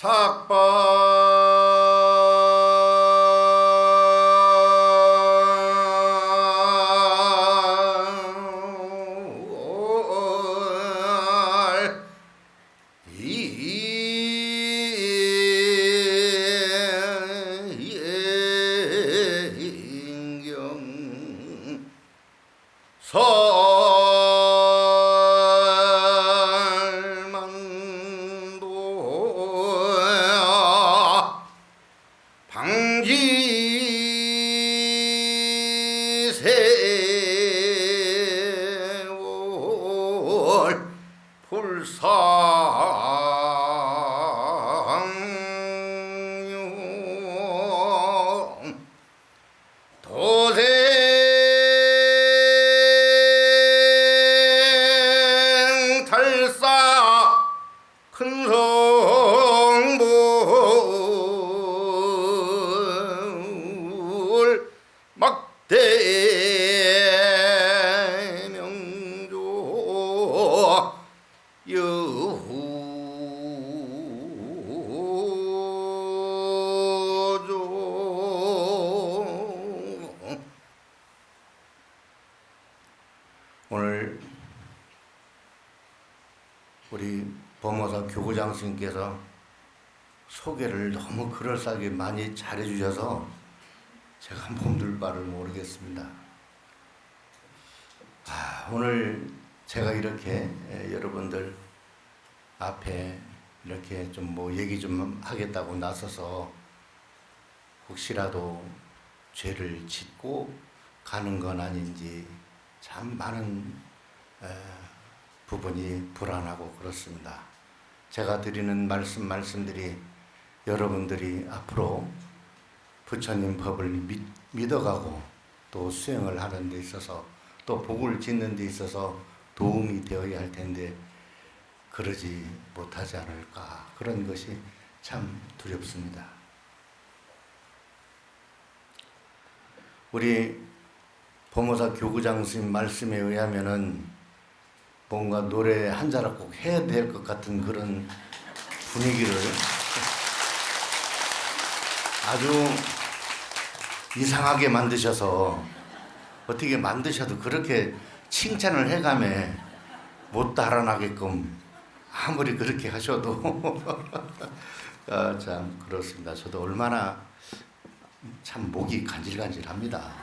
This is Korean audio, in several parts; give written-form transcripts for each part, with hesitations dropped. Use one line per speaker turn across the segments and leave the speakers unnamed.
삭발 인경 설만도 방지세월 불상용 도생 탈사 큰성불 막대 명조 여조. 오늘 우리 범호사 교구장 스님께서 소개를 너무 그럴싸하게 많이 잘해주셔서 제가 몸둘 바를 모르겠습니다. 오늘 제가 이렇게 여러분들 앞에 이렇게 좀 뭐 얘기 좀 하겠다고 나서서 혹시라도 죄를 짓고 가는 건 아닌지 참 많은 부분이 불안하고 그렇습니다. 제가 드리는 말씀들이 여러분들이 앞으로 부처님 법을 믿어가고 또 수행을 하는 데 있어서 또 복을 짓는 데 있어서 도움이 되어야 할 텐데 그러지 못하지 않을까, 그런 것이 참 두렵습니다. 우리 범호사 교구장 스님 말씀에 의하면은 뭔가 노래 한 자락 꼭 해야 될 것 같은 그런 분위기를 아주 이상하게 만드셔서, 어떻게 만드셔도 그렇게 칭찬을 해가며 못 달아나게끔 아무리 그렇게 하셔도 참 그렇습니다. 저도 얼마나 참 목이 간질간질합니다.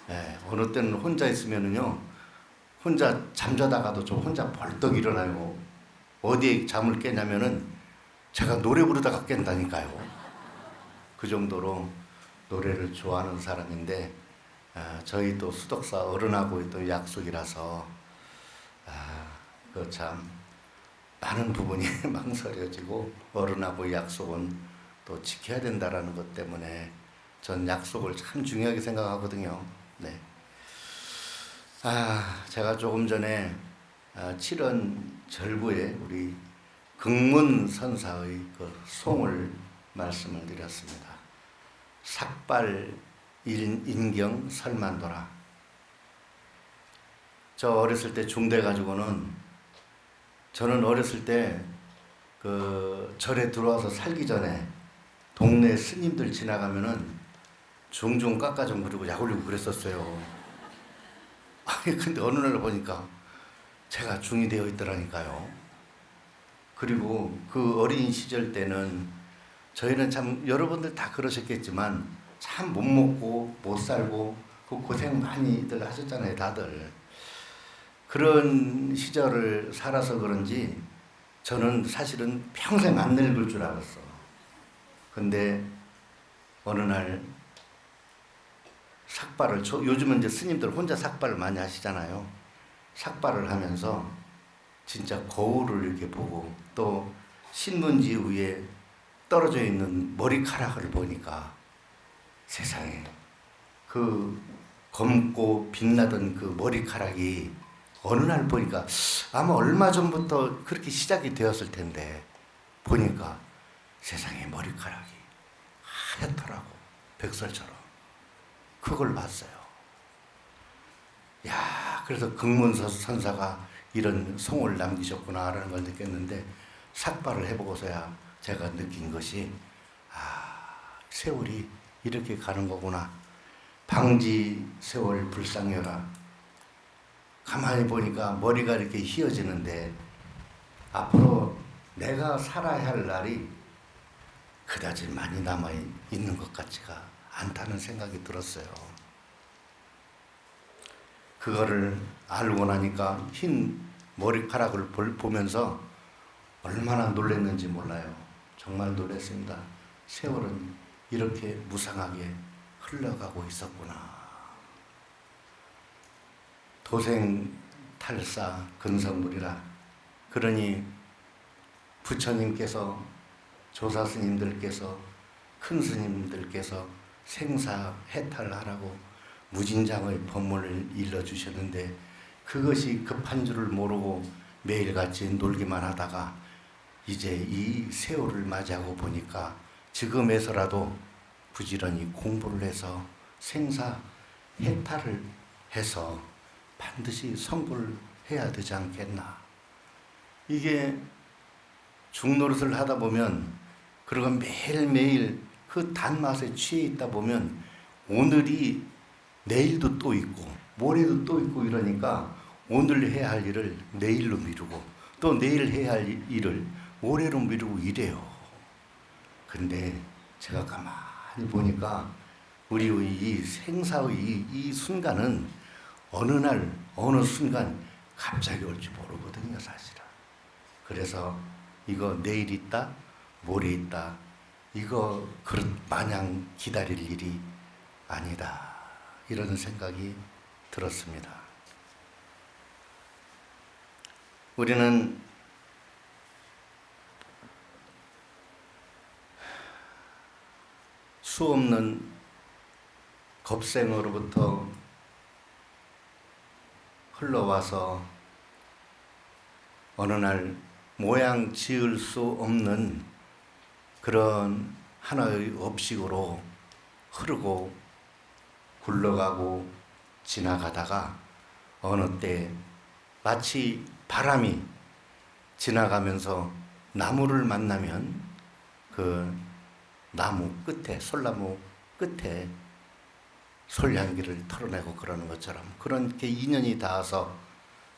네, 어느 때는 혼자 있으면은요, 혼자 잠자다가도 저 혼자 벌떡 일어나요. 어디에 잠을 깨냐면은 제가 노래 부르다가 깬다니까요. 그 정도로 노래를 좋아하는 사람인데, 저희 또 수덕사 어른하고 또 약속이라서 그 참 많은 부분이 망설여지고, 어른하고 약속은 또 지켜야 된다라는 것 때문에 전 약속을 참 중요하게 생각하거든요. 네. 제가 조금 전에 칠원 절부에 우리 극문 선사의 그 송을 말씀을 드렸습니다. 삭발 인경 설만도라. 저 어렸을 때 중대 가지고는, 저는 어렸을 때 그 절에 들어와서 살기 전에 동네 스님들 지나가면은 중중 깎아 좀 그리고 약 올리고 그랬었어요. 근데 어느 날 보니까 제가 중이 되어 있더라니까요. 그리고 그 어린 시절 때는 저희는 참, 여러분들 다 그러셨겠지만 참 못 먹고 못 살고 그 고생 많이들 하셨잖아요, 다들. 그런 시절을 살아서 그런지 저는 사실은 평생 안 늙을 줄 알았어. 근데 어느 날 삭발을, 요즘은 이제 스님들 혼자 삭발을 많이 하시잖아요. 삭발을 하면서 진짜 거울을 이렇게 보고 또 신문지 위에 떨어져 있는 머리카락을 보니까 세상에 그 검고 빛나던 그 머리카락이 어느 날 보니까 아마 얼마 전부터 그렇게 시작이 되었을 텐데, 보니까 세상에 머리카락이 하얗더라고, 백설처럼. 그걸 봤어요. 야, 그래서 극문서 선사가 이런 송을 남기셨구나라는 걸 느꼈는데, 삭발을 해보고서야 제가 느낀 것이 세월이 이렇게 가는 거구나. 방지 세월 불상여라. 가만히 보니까 머리가 이렇게 휘어지는데 앞으로 내가 살아야 할 날이 그다지 많이 남아 있는 것 같지가 않다는 생각이 들었어요. 그거를 알고 나니까 흰 머리카락을 보면서 얼마나 놀랐는지 몰라요. 정말 놀랐습니다. 세월은 이렇게 무상하게 흘러가고 있었구나. 도생 탈사 근성물이라. 그러니 부처님께서, 조사 스님들께서, 큰 스님들께서 생사 해탈하라고 무진장의 법문을 일러주셨는데 그것이 급한 줄을 모르고 매일같이 놀기만 하다가 이제 이 세월을 맞이하고 보니까 지금에서라도 부지런히 공부를 해서 생사 해탈을 해서 반드시 성불을 해야 되지 않겠나. 이게 중노릇을 하다 보면, 그리고 매일매일 그 단맛에 취해 있다 보면 오늘이 내일도 또 있고 모레도 또 있고 이러니까 오늘 해야 할 일을 내일로 미루고 또 내일 해야 할 일을 모레로 미루고 이래요. 근데 제가 가만히 보니까 우리의 이 생사의 이 순간은 어느 날 어느 순간 갑자기 올지 모르거든요, 사실은. 그래서 이거 내일 있다 모레 있다 이거 그릇 마냥 기다릴 일이 아니다, 이런 생각이 들었습니다. 우리는 수 없는 겁생으로부터 흘러와서 어느 날 모양 지을 수 없는 그런 하나의 업식으로 흐르고 굴러가고 지나가다가 어느 때 마치 바람이 지나가면서 나무를 만나면 그 나무 끝에, 솔나무 끝에 솔향기를 털어내고 그러는 것처럼 그렇게 인연이 닿아서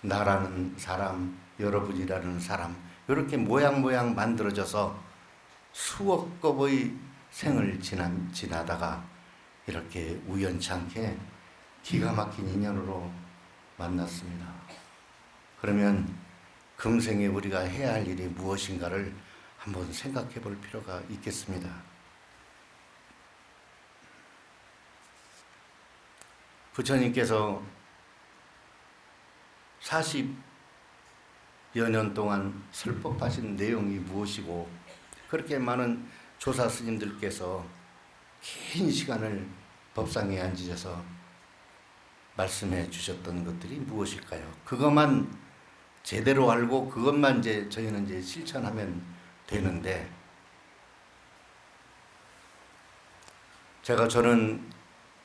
나라는 사람, 여러분이라는 사람 이렇게 모양 만들어져서 수억 겁의 생을 지나다가 이렇게 우연찮게 기가 막힌 인연으로 만났습니다. 그러면 금생에 우리가 해야 할 일이 무엇인가를 한번 생각해 볼 필요가 있겠습니다. 부처님께서 40여 년 동안 설법하신 내용이 무엇이고 그렇게 많은 조사 스님들께서 긴 시간을 법상에 앉으셔서 말씀해 주셨던 것들이 무엇일까요? 그것만 제대로 알고 그것만 저희는 실천하면 되는데, 저는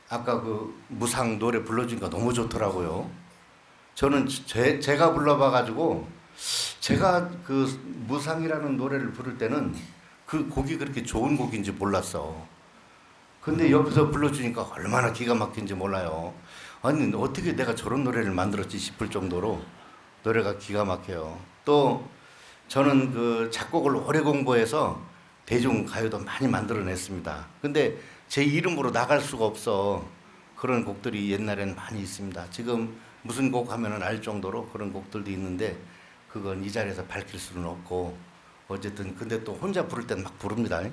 아까 그 무상 노래 불러주니까 너무 좋더라고요. 저는 제가 불러봐가지고 제가 그 무상이라는 노래를 부를 때는 그 곡이 그렇게 좋은 곡인지 몰랐어. 근데 옆에서 불러주니까 얼마나 기가 막힌지 몰라요. 아니 어떻게 내가 저런 노래를 만들었지 싶을 정도로 노래가 기가 막혀요. 또 저는 그 작곡을 오래 공부해서 대중가요도 많이 만들어냈습니다. 근데 제 이름으로 나갈 수가 없어. 그런 곡들이 옛날에는 많이 있습니다. 지금 무슨 곡 하면은 알 정도로 그런 곡들도 있는데 그건 이 자리에서 밝힐 수는 없고, 어쨌든 근데 또 혼자 부를 땐 막 부릅니다. 네.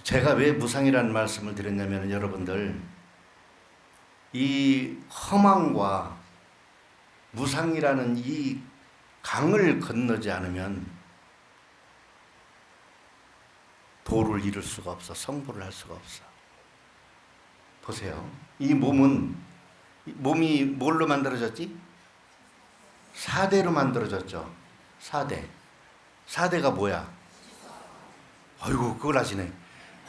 제가 왜 무상이라는 말씀을 드렸냐면, 여러분들 이 허망과 무상이라는 이 강을 건너지 않으면 도를 이룰 수가 없어. 성불을 할 수가 없어. 보세요. 이 몸이 뭘로 만들어졌지? 4대로 만들어졌죠. 4대. 4대가 뭐야? 아이고 그걸 아시네.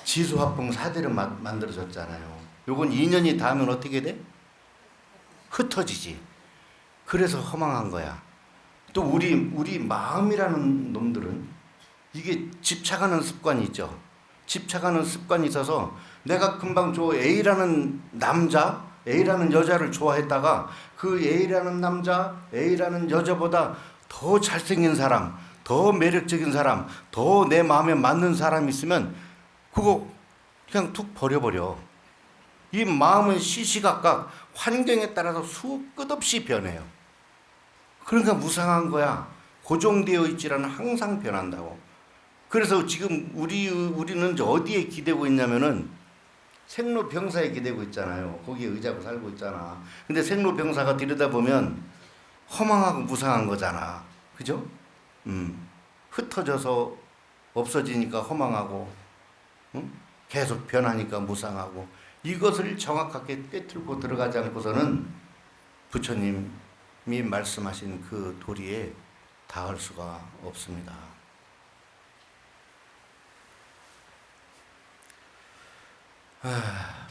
지수화풍 4대로 만들어졌잖아요. 요건 2년이 닿으면 어떻게 돼? 흩어지지. 그래서 허망한 거야. 또 우리 마음이라는 놈들은 이게 집착하는 습관이 있죠. 집착하는 습관이 있어서 내가 금방 저 A라는 남자, A라는 여자를 좋아했다가 그 A라는 남자, A라는 여자보다 더 잘생긴 사람, 더 매력적인 사람, 더 내 마음에 맞는 사람이 있으면 그거 그냥 툭 버려버려. 이 마음은 시시각각 환경에 따라서 끝없이 변해요. 그러니까 무상한 거야. 고정되어 있지는 항상 변한다고. 그래서 지금 우리는 어디에 기대고 있냐면은 생로병사에 기대고 있잖아요. 거기에 의지하고 살고 있잖아. 근데 생로병사가 들여다보면 허망하고 무상한 거잖아. 그죠? 흩어져서 없어지니까 허망하고, 계속 변하니까 무상하고, 이것을 정확하게 꿰뚫고 들어가지 않고서는 부처님이 말씀하신 그 도리에 닿을 수가 없습니다.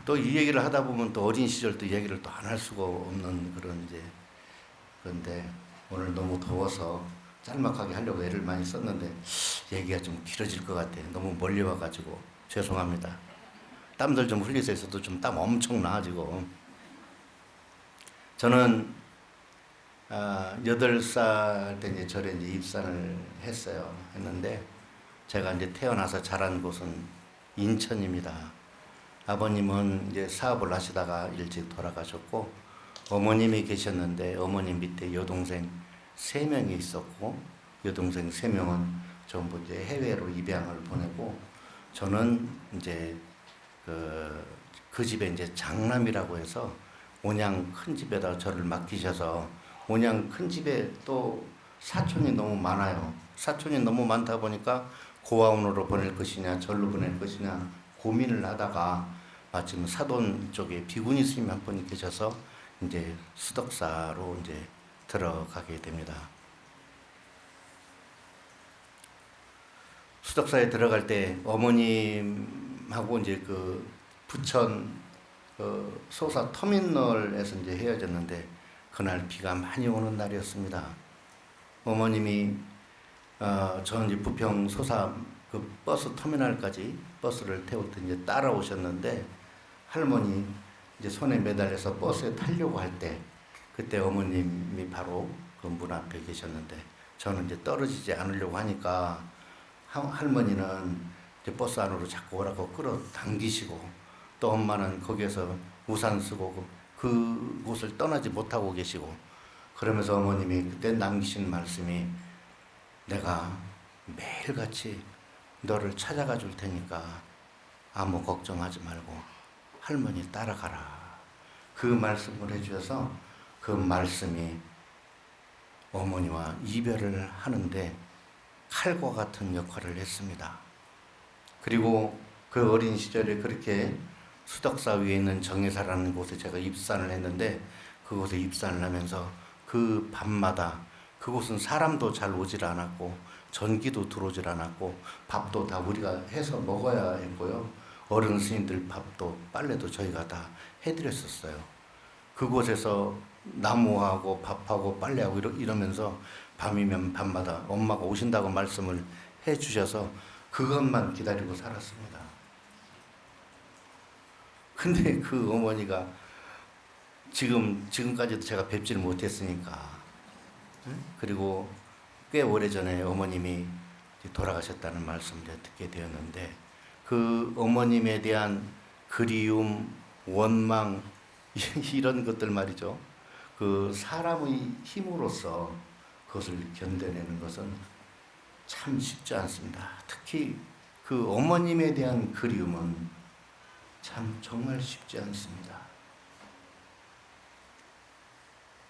또 이 얘기를 하다 보면 또 어린 시절 또 얘기를 또 안 할 수가 없는 그런 그런데 오늘 너무 더워서 짤막하게 하려고 애를 많이 썼는데 얘기가 좀 길어질 것 같아요. 너무 멀리 와가지고 죄송합니다. 땀들 좀 흘리서 있어도 좀 땀 엄청 나가지고. 저는 8살 때 이제 절에 이제 입산을 했는데 제가 이제 태어나서 자란 곳은 인천입니다. 아버님은 이제 사업을 하시다가 일찍 돌아가셨고 어머님이 계셨는데 어머님 밑에 여동생 3명이 있었고 여동생 3명은 전부 이제 해외로 입양을 보내고 저는 이제 그 집에 이제 장남이라고 해서 온양 큰 집에다 저를 맡기셔서 온양 큰 집에 또 사촌이 너무 많아요. 사촌이 너무 많다 보니까 고아원으로 보낼 것이냐 절로 보낼 것이냐 고민을 하다가 마침 사돈 쪽에 비구니 스님 한 분이 계셔서 이제 수덕사로 이제 들어가게 됩니다. 수덕사에 들어갈 때 어머님하고 이제 그 부천 소사 터미널에서 이제 헤어졌는데 그날 비가 많이 오는 날이었습니다. 어머님이 저는 이제 부평 소사 그 버스 터미널까지 버스를 태울 때 이제 따라오셨는데 할머니 이제 손에 매달려서 버스에 타려고 할 때 그때 어머님이 바로 그 문 앞에 계셨는데 저는 이제 떨어지지 않으려고 하니까 할머니는 이제 버스 안으로 자꾸 오라고 끌어당기시고 또 엄마는 거기에서 우산 쓰고 그곳을 떠나지 못하고 계시고 그러면서 어머님이 그때 남기신 말씀이 내가 매일같이 너를 찾아가 줄 테니까 아무 걱정하지 말고 할머니 따라가라. 그 말씀을 해주셔서 그 말씀이 어머니와 이별을 하는데 칼과 같은 역할을 했습니다. 그리고 그 어린 시절에 그렇게 수덕사 위에 있는 정예사라는 곳에 제가 입산을 했는데 그곳에 입산을 하면서 그 밤마다 그곳은 사람도 잘 오질 않았고 전기도 들어오질 않았고 밥도 다 우리가 해서 먹어야 했고요. 어른 스님들 밥도 빨래도 저희가 다 해드렸었어요. 그곳에서 나무하고 밥하고 빨래하고 이러면서 밤이면 밤마다 엄마가 오신다고 말씀을 해주셔서 그것만 기다리고 살았습니다. 근데 그 어머니가 지금까지도 제가 뵙지를 못했으니까 그리고 꽤 오래전에 어머님이 돌아가셨다는 말씀을 듣게 되었는데 그 어머님에 대한 그리움, 원망 이런 것들 말이죠. 그 사람의 힘으로서 그것을 견뎌내는 것은 참 쉽지 않습니다. 특히 그 어머님에 대한 그리움은 참 정말 쉽지 않습니다.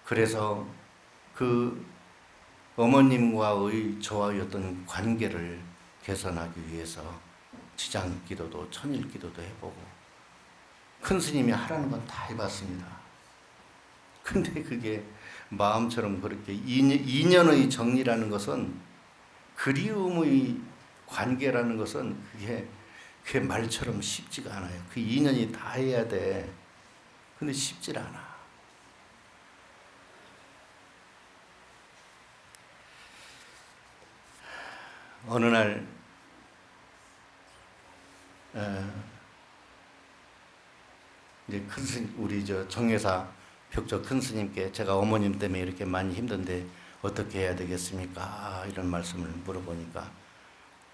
그래서 그 어머님과의 저와의 어떤 관계를 개선하기 위해서 지장기도도 천일기도도 해보고 큰 스님이 하라는 건 다 해봤습니다. 근데 그게 마음처럼 그렇게 인연의 정리라는 것은 그리움의 관계라는 것은 그게 말처럼 쉽지가 않아요. 그 인연이 다 해야 돼. 근데 쉽질 않아. 어느 날 이제 우리 정회사 벽조 큰 스님께 제가 어머님 때문에 이렇게 많이 힘든데 어떻게 해야 되겠습니까? 이런 말씀을 물어보니까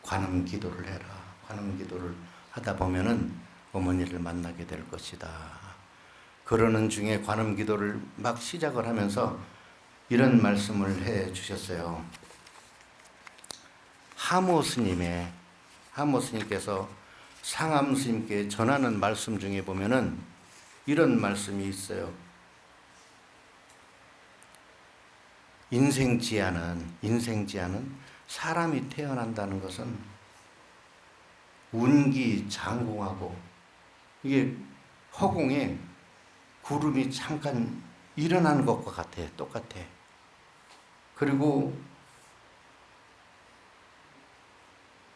관음 기도를 해라. 관음 기도를 하다 보면은 어머니를 만나게 될 것이다. 그러는 중에 관음 기도를 막 시작을 하면서 이런 말씀을 해 주셨어요. 하모 스님께서 상암 스님께 전하는 말씀 중에 보면은 이런 말씀이 있어요. 인생지하는 사람이 태어난다는 것은 운기장공하고 이게 허공에 구름이 잠깐 일어나는 것과 같아. 똑같아. 그리고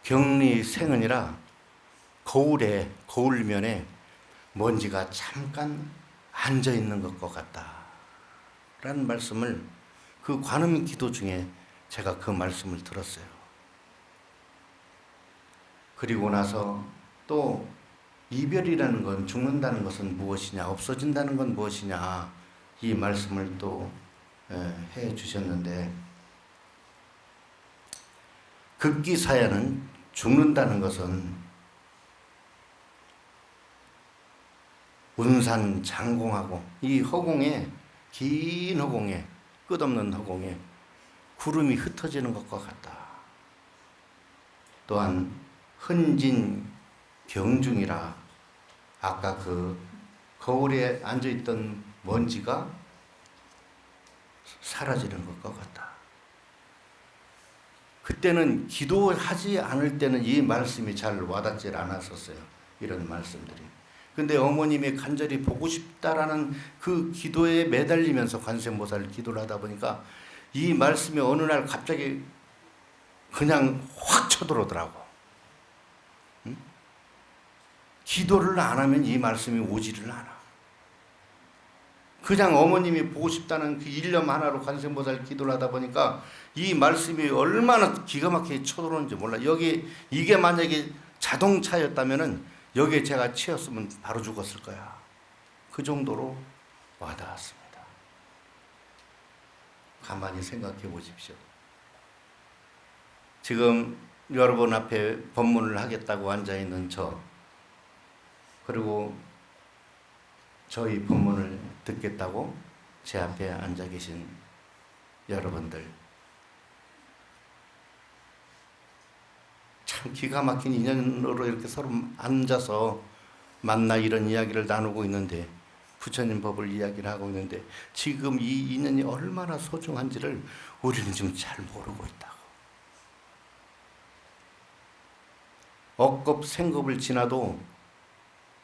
경리생은이라 거울면에 먼지가 잠깐 앉아 있는 것과 같다. 라는 말씀을 그 관음 기도 중에 제가 그 말씀을 들었어요. 그리고 나서 또 이별이라는 건, 죽는다는 것은 무엇이냐, 없어진다는 건 무엇이냐, 이 말씀을 또 해 주셨는데, 극기사야는 죽는다는 것은 운산장공하고 이 허공에, 긴 허공에, 끝없는 허공에 구름이 흩어지는 것과 같다. 또한 흔진경중이라, 아까 그 거울에 앉아있던 먼지가 사라지는 것과 같다. 그때는 기도하지 않을 때는 이 말씀이 잘 와닿질 않았었어요. 이런 말씀들이. 근데 어머님이 간절히 보고 싶다라는 그 기도에 매달리면서 관세음보살 기도를 하다 보니까 이 말씀이 어느 날 갑자기 그냥 확 쳐들어오더라고. 응? 기도를 안 하면 이 말씀이 오지를 않아. 그냥 어머님이 보고 싶다는 그 일념 하나로 관세음보살 기도를 하다 보니까 이 말씀이 얼마나 기가 막히게 쳐들어오는지 몰라. 이게 만약에 자동차였다면은 여기에 제가 치였으면 바로 죽었을 거야. 그 정도로 와닿았습니다. 가만히 생각해 보십시오. 지금 여러분 앞에 법문을 하겠다고 앉아있는 그리고 저희 법문을 듣겠다고 제 앞에 앉아 계신 여러분들, 참 기가 막힌 인연으로 이렇게 서로 앉아서 만나 이런 이야기를 나누고 있는데, 부처님 법을 이야기를 하고 있는데, 지금 이 인연이 얼마나 소중한지를 우리는 지금 잘 모르고 있다고. 억겁 생겁을 지나도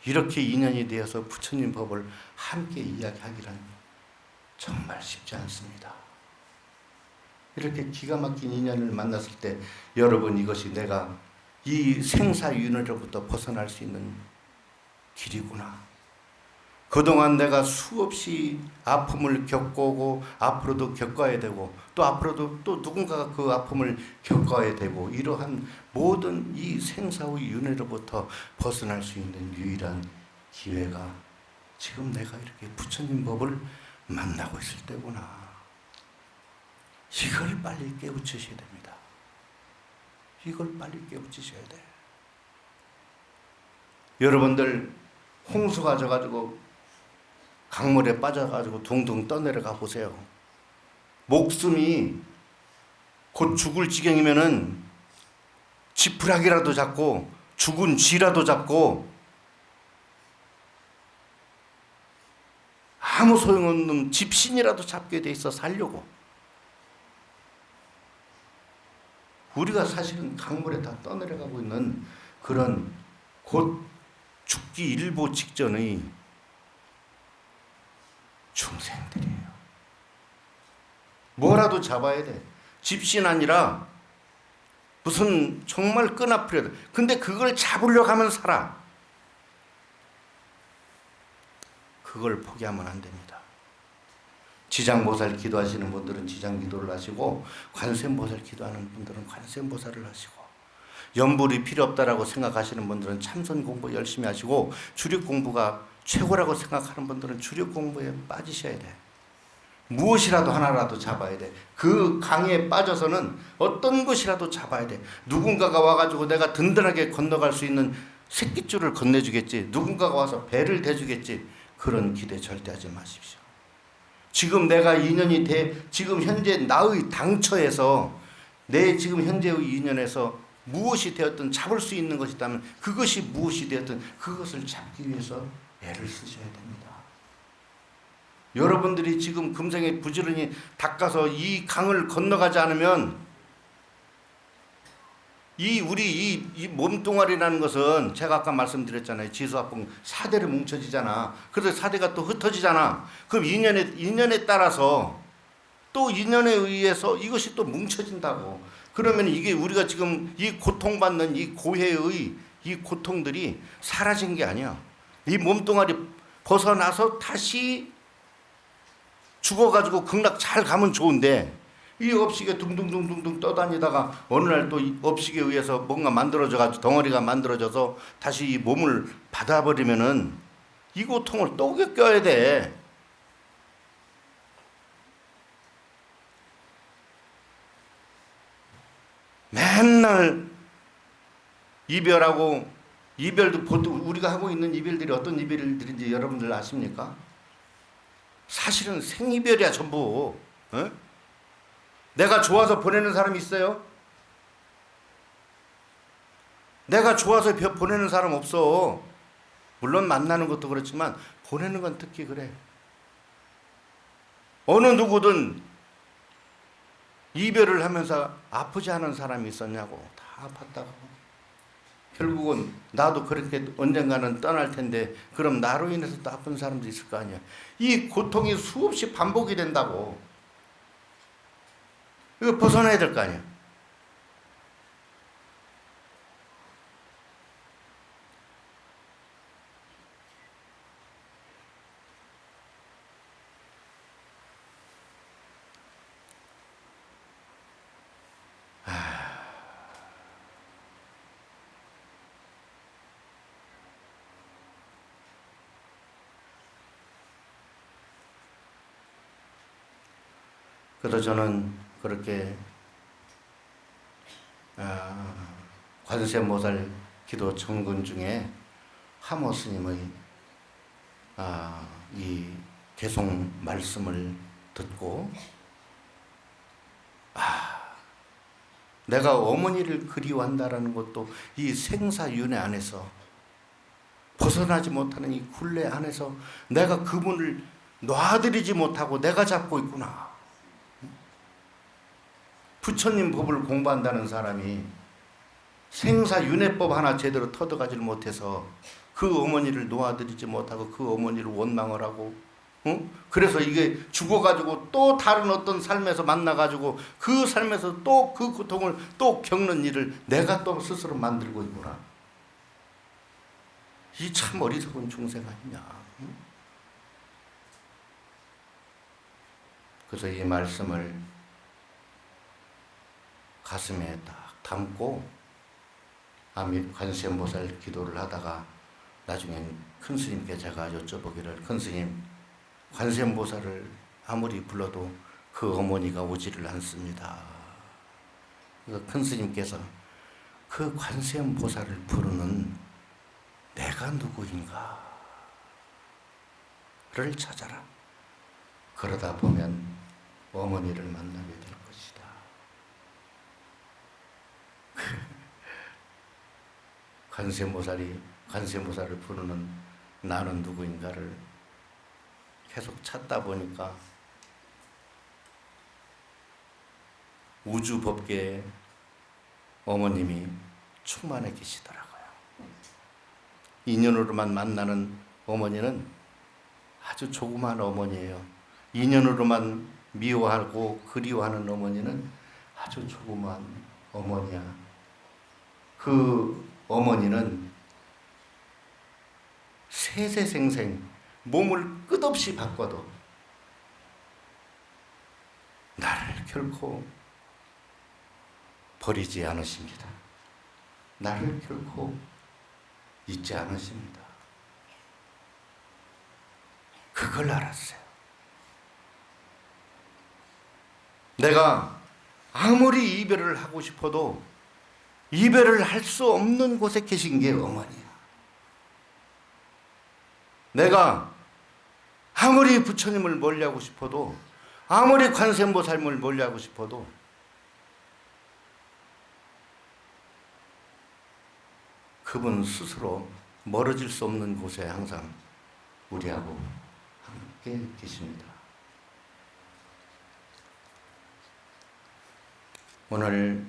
이렇게 인연이 되어서 부처님 법을 함께 이야기하기란 정말 쉽지 않습니다. 이렇게 기가 막힌 인연을 만났을 때 여러분, 이것이 내가 이 생사윤회로부터 벗어날 수 있는 길이구나. 그동안 내가 수없이 아픔을 겪어오고 앞으로도 겪어야 되고 또 앞으로도 또 누군가가 그 아픔을 겪어야 되고, 이러한 모든 이 생사의 윤회로부터 벗어날 수 있는 유일한 기회가 지금 내가 이렇게 부처님 법을 만나고 있을 때구나. 이걸 빨리 깨우치셔야 됩니다. 이걸 빨리 깨우치셔야 돼. 여러분들 홍수가 져가지고 강물에 빠져가지고 둥둥 떠내려가 보세요. 목숨이 곧 죽을 지경이면은 지푸라기라도 잡고 죽은 쥐라도 잡고 아무 소용없는 집신이라도 잡게 돼 있어 살려고. 우리가 사실은 강물에 다 떠내려가고 있는 그런 곧 죽기 일보 직전의 중생들이에요. 뭐라도 잡아야 돼. 집신 아니라 무슨 정말 끈앞이라도. 근데 그걸 잡으려고 하면 살아. 그걸 포기하면 안 됩니다. 지장보살 기도하시는 분들은 지장기도를 하시고, 관세음보살 기도하는 분들은 관세음보살을 하시고, 연불이 필요 없다라고 생각하시는 분들은 참선 공부 열심히 하시고, 주력 공부가 최고라고 생각하는 분들은 주력 공부에 빠지셔야 돼. 무엇이라도 하나라도 잡아야 돼. 그 강에 빠져서는 어떤 것이라도 잡아야 돼. 누군가가 와가지고 내가 든든하게 건너갈 수 있는 새끼줄을 건네주겠지, 누군가가 와서 배를 대주겠지, 그런 기대 절대 하지 마십시오. 지금 내가 인연이 지금 현재 나의 당처에서, 내 지금 현재의 인연에서 무엇이 되었든 잡을 수 있는 것이 있다면, 그것이 무엇이 되었든 그것을 잡기 위해서 애를 쓰셔야 됩니다. 여러분들이 지금 금생에 부지런히 닦아서 이 강을 건너가지 않으면, 우리 몸뚱아리라는 것은 제가 아까 말씀드렸잖아요. 지수합봉 4대로 뭉쳐지잖아. 그래서 4대가 또 흩어지잖아. 그럼 인연에 따라서, 또 인연에 의해서 이것이 또 뭉쳐진다고. 그러면 이게 우리가 지금 이 고통받는 이 고해의 이 고통들이 사라진 게 아니야. 이 몸뚱아리 벗어나서 다시 죽어가지고 극락 잘 가면 좋은데, 이 업식에 둥둥둥둥둥 떠다니다가 어느 날 또 업식에 의해서 뭔가 만들어져가지고 덩어리가 만들어져서 다시 이 몸을 받아버리면은 이 고통을 또 겪어야 돼. 맨날 이별하고, 이별도 보통 우리가 하고 있는 이별들이 어떤 이별들인지 여러분들 아십니까? 사실은 생이별이야 전부. 어? 내가 좋아서 보내는 사람이 있어요? 내가 좋아서 보내는 사람 없어. 물론 만나는 것도 그렇지만 보내는 건 특히 그래. 어느 누구든 이별을 하면서 아프지 않은 사람이 있었냐고. 다 아팠다고. 결국은 나도 그렇게 언젠가는 떠날 텐데, 그럼 나로 인해서 또 아픈 사람도 있을 거 아니야. 이 고통이 수없이 반복이 된다고. 이거 벗어나야 될 거 아니야. 그래서 저는 그렇게 관세음보살 기도 정근 중에 하모 스님의 이 개송 말씀을 듣고, 내가 어머니를 그리워한다라는 것도 이 생사윤회 안에서 벗어나지 못하는 이 굴레 안에서 내가 그분을 놔드리지 못하고 내가 잡고 있구나. 부처님 법을 공부한다는 사람이 생사윤회법 하나 제대로 터득하지 못해서 그 어머니를 놓아드리지 못하고 그 어머니를 원망을 하고, 그래서 이게 죽어가지고 또 다른 어떤 삶에서 만나가지고 그 삶에서 또 그 고통을 또 겪는 일을 내가 또 스스로 만들고 있구나. 이 참 어리석은 중생 아니냐. 그래서 이 말씀을 가슴에 딱 담고 관세음보살 기도를 하다가 나중엔 큰 스님께 제가 여쭤보기를, 큰 스님, 관세음보살을 아무리 불러도 그 어머니가 오지를 않습니다. 그래서 큰 스님께서 그 관세음보살을 부르는 내가 누구인가를 찾아라. 그러다 보면 어머니를 만나게 될 것이다. 관세음보살을 부르는 나는 누구인가를 계속 찾다 보니까 우주법계에 어머님이 충만해 계시더라고요. 인연으로만 만나는 어머니는 아주 조그마한 어머니예요. 인연으로만 미워하고 그리워하는 어머니는 아주 조그마한 어머니야. 그 어머니는 세세생생 몸을 끝없이 바꿔도 나를 결코 버리지 않으십니다. 나를 결코 잊지 않으십니다. 그걸 알았어요. 내가 아무리 이별을 하고 싶어도 이별을 할 수 없는 곳에 계신 게 어머니야. 내가 아무리 부처님을 멀리하고 싶어도, 아무리 관세음보살님을 멀리하고 싶어도 그분 스스로 멀어질 수 없는 곳에 항상 우리하고 함께 계십니다. 오늘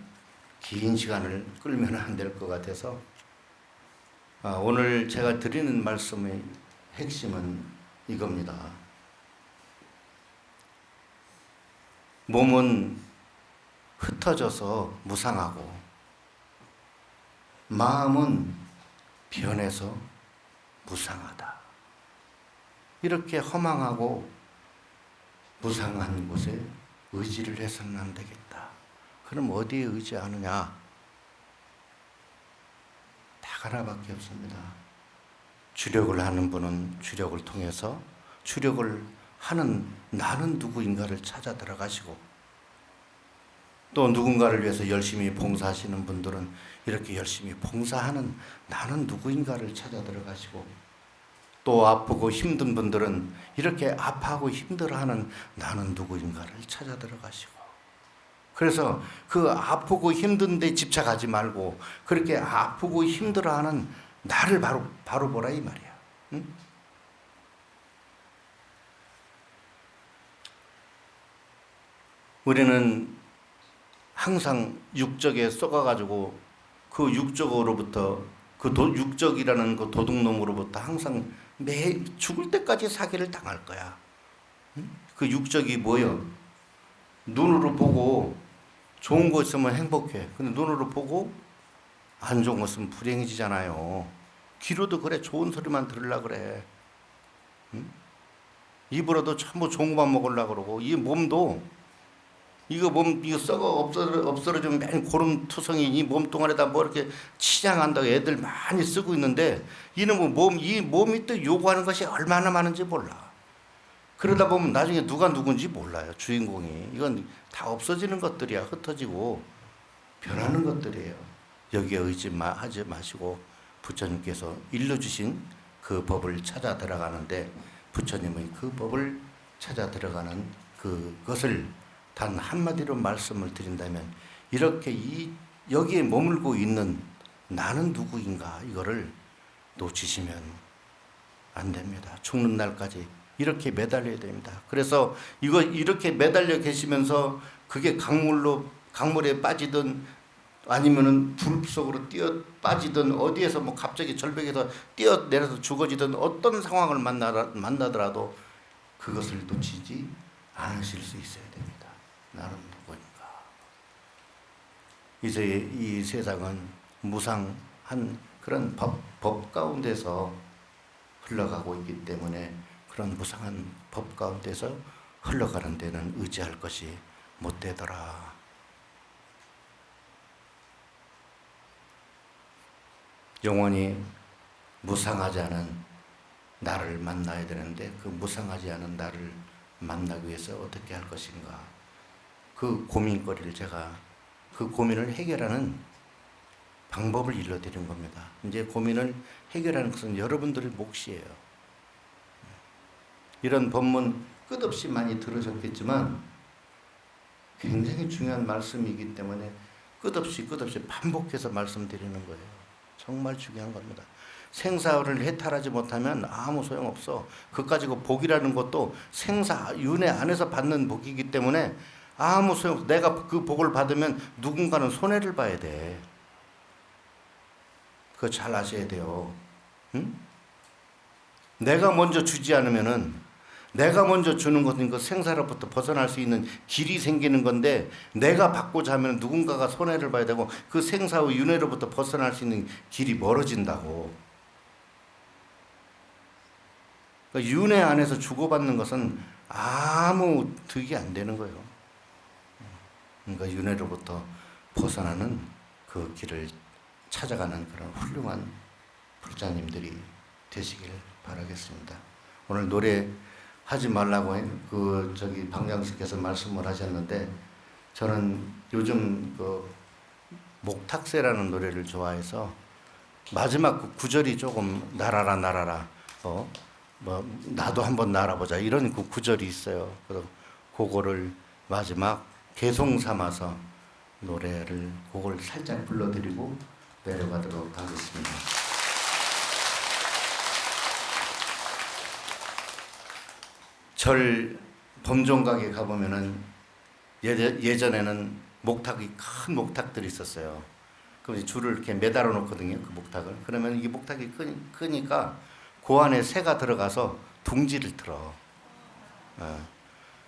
긴 시간을 끌면 안 될 것 같아서 오늘 제가 드리는 말씀의 핵심은 이겁니다. 몸은 흩어져서 무상하고 마음은 변해서 무상하다. 이렇게 허망하고 무상한 곳에 의지를 해서는 안 되겠다. 그럼 어디에 의지하느냐? 딱 하나밖에 없습니다. 주력을 하는 분은 주력을 통해서 주력을 하는 나는 누구인가를 찾아 들어가시고, 또 누군가를 위해서 열심히 봉사하시는 분들은 이렇게 열심히 봉사하는 나는 누구인가를 찾아 들어가시고, 또 아프고 힘든 분들은 이렇게 아파하고 힘들어하는 나는 누구인가를 찾아 들어가시고, 그래서 그 아프고 힘든 데 집착하지 말고 그렇게 아프고 힘들어하는 나를 바로 보라 이 말이야. 응? 우리는 항상 육적에 썩어가지고 그 육적으로부터 육적이라는 그 도둑놈으로부터 항상 매 죽을 때까지 사기를 당할 거야. 응? 그 육적이 뭐요? 눈으로 보고 좋은 거 있으면 행복해. 근데 눈으로 보고 안 좋은 거 있으면 불행해지잖아요. 귀로도 그래. 좋은 소리만 들으려고 그래. 응? 입으로도 전부 좋은 것만 먹으려고 그러고, 이 몸도 이거 썩어 없어지면 맨 고름투성이 이 몸뚱아리에다 뭐 이렇게 치장한다고 애들 많이 쓰고 있는데, 이놈은 이 몸이 또 요구하는 것이 얼마나 많은지 몰라. 그러다 보면 나중에 누가 누군지 몰라요. 주인공이. 이건 다 없어지는 것들이야. 흩어지고 변하는 것들이에요. 여기에 의지하지 마시고 부처님께서 일러주신 그 법을 찾아 들어가는데, 부처님의 그 법을 찾아 들어가는 그것을 단 한마디로 말씀을 드린다면, 이렇게 여기에 머물고 있는 나는 누구인가, 이거를 놓치시면 안 됩니다. 죽는 날까지 이렇게 매달려야 됩니다. 그래서 이렇게 매달려 계시면서 그게 강물에 빠지든 아니면은 불 속으로 뛰어 빠지든 어디에서 뭐 갑자기 절벽에서 뛰어내려서 죽어지든 어떤 상황을 만나더라도 그것을 놓치지 않으실 수 있어야 됩니다. 나는 누구인가. 이제 이 세상은 무상한 그런 법 가운데서 흘러가고 있기 때문에, 그런 무상한 법 가운데서 흘러가는 데는 의지할 것이 못 되더라. 영원히 무상하지 않은 나를 만나야 되는데, 그 무상하지 않은 나를 만나기 위해서 어떻게 할 것인가, 그 고민거리를 제가 그 고민을 해결하는 방법을 일러드린 겁니다. 이제 고민을 해결하는 것은 여러분들의 몫이에요. 이런 법문 끝없이 많이 들으셨겠지만 굉장히 중요한 말씀이기 때문에 끝없이 반복해서 말씀드리는 거예요. 정말 중요한 겁니다. 생사를 해탈하지 못하면 아무 소용없어. 그것 가지고 복이라는 것도 생사 윤회 안에서 받는 복이기 때문에 아무 소용없어. 내가 그 복을 받으면 누군가는 손해를 봐야 돼. 그거 잘 아셔야 돼요. 응? 내가 먼저 주지 않으면은, 내가 먼저 주는 것은 그 생사로부터 벗어날 수 있는 길이 생기는 건데, 내가 받고자 하면 누군가가 손해를 봐야 되고 그 생사의 윤회로부터 벗어날 수 있는 길이 멀어진다고. 그러니까 윤회 안에서 주고받는 것은 아무 득이 안 되는 거예요. 그러니까 윤회로부터 벗어나는 그 길을 찾아가는 그런 훌륭한 불자님들이 되시길 바라겠습니다. 오늘 노래 하지 말라고 방장님께서 말씀을 하셨는데, 저는 요즘 그 목탁새라는 노래를 좋아해서 마지막 그 구절이 조금 날아라 날아라 나도 한번 날아보자 이런 그 구절이 있어요. 그래서 그거를 마지막 개송 삼아서 노래를 그걸 살짝 불러드리고 내려가도록 하겠습니다. 절 범종각에 가보면은 예전에는 목탁이 큰 목탁들이 있었어요. 그럼 줄을 이렇게 매달아 놓거든요. 그 목탁을. 그러면 이게 목탁이 크니까 그 안에 새가 들어가서 둥지를 틀어.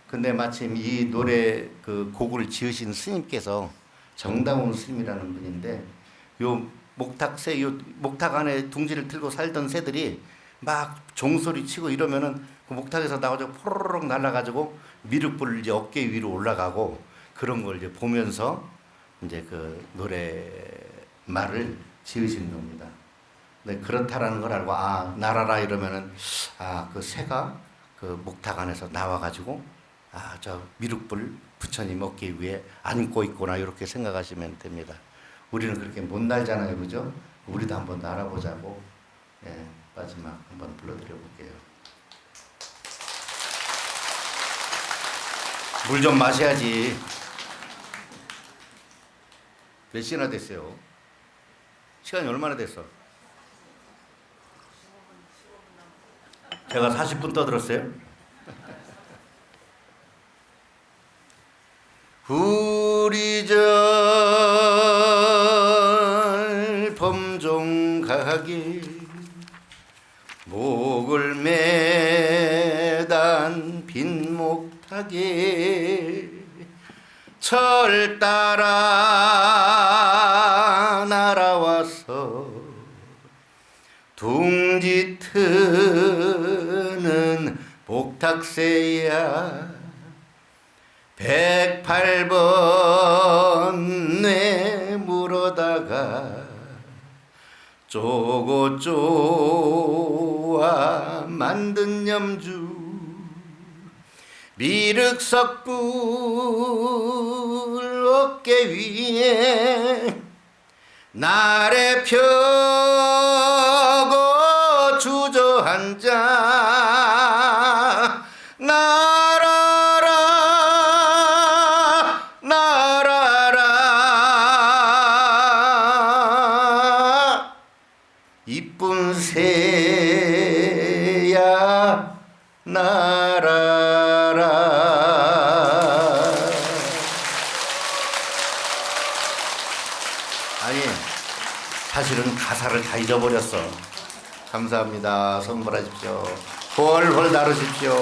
근데 마침 이 노래 그 곡을 지으신 스님께서 정다운 스님이라는 분인데, 요 목탁 안에 둥지를 틀고 살던 새들이 막 종소리 치고 이러면은 그 목탁에서 나와서 포로록 날아가지고 미륵불을 이제 어깨 위로 올라가고 그런 걸 이제 보면서 이제 그 노래 말을 지으신 겁니다. 근데 그렇다라는 걸 알고 날아라 이러면은 그 새가 그 목탁 안에서 나와가지고 저 미륵불 부처님 어깨 위에 안고 있구나 이렇게 생각하시면 됩니다. 우리는 그렇게 못 날잖아요, 그죠? 우리도 한번 날아보자고 마지막 한번 불러드려 볼게요. 물 좀 마셔야지. 몇 시나 됐어요? 시간이 얼마나 됐어? 제가 40분 떠들었어요? 우리절 범종각에 목을 매단 빈 목탁에 철 따라 날아와서 둥지 트는 목탁새야 108번 내 물어다가 쪼고 쪼아 만든 염주 미륵석불 어깨 위에 나래 펴고 주저앉아 날아라 날아라 이쁜 새야 날아라. 아니 사실은 가사를 다 잊어버렸어. 감사합니다. 선물하십시오. 훨훨 다루십시오.